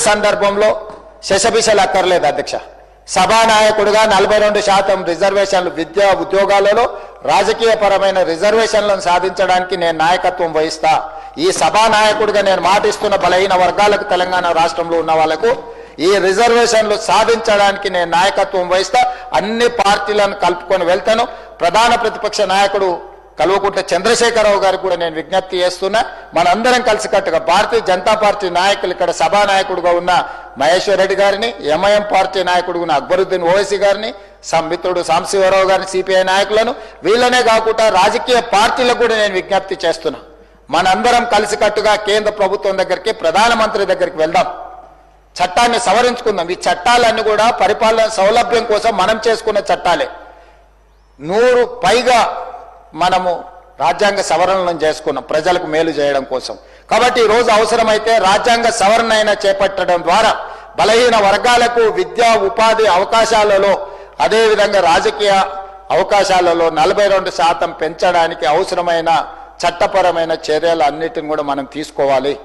సందర్భంలో శశబిశలు అక్కర్లేదు అధ్యక్ష. సభానాయకుడిగా 42% రిజర్వేషన్లు విద్యా ఉద్యోగాలలో రాజకీయపరమైన రిజర్వేషన్లను సాధించడానికి నేను నాయకత్వం వహిస్తా. ఈ సభానాయకుడిగా నేను మాటిస్తున్న బలహీన వర్గాలకు, తెలంగాణ రాష్ట్రంలో ఉన్న వాళ్లకు ఈ రిజర్వేషన్లు సాధించడానికి నేను నాయకత్వం వహిస్తా. అన్ని పార్టీలను కలుపుకొని వెళ్తాను. ప్రధాన ప్రతిపక్ష నాయకుడు కల్వకుంట్ల చంద్రశేఖరరావు గారికి కూడా నేను విజ్ఞప్తి చేస్తున్నా. మనందరం కలిసికట్టుగా భారతీయ జనతా పార్టీ నాయకులు, ఇక్కడ సభానాయకుడుగా ఉన్న మహేశ్వర్ రెడ్డి గారిని, ఎంఐఎం పార్టీ నాయకుడుగా ఉన్న అక్బరుద్దీన్ ఓవైసీ గారిని, మిత్రుడు సాంబశివరావు గారిని, సిపిఐ నాయకులను, వీళ్ళనే కాకుండా రాజకీయ పార్టీలకు కూడా నేను విజ్ఞప్తి చేస్తున్నా. మనందరం కలిసికట్టుగా కేంద్ర ప్రభుత్వం దగ్గరికి, ప్రధానమంత్రి దగ్గరికి వెళ్దాం. చట్టాన్ని సవరించుకుందాం. ఈ చట్టాలన్నీ కూడా పరిపాలన సౌలభ్యం కోసం మనం చేసుకున్న చట్టాలే. 100 పైగా మనము రాజ్యాంగ సవరణలను చేసుకున్నాం ప్రజలకు మేలు చేయడం కోసం. కాబట్టి ఈరోజు అవసరమైతే రాజ్యాంగ సవరణ అయినా చేపట్టడం ద్వారా బలహీన వర్గాలకు విద్యా ఉపాధి అవకాశాలలో, అదేవిధంగా రాజకీయ అవకాశాలలో 42% పెంచడానికి అవసరమైన చట్టపరమైన చర్యలు అన్నిటిని కూడా మనం తీసుకోవాలి.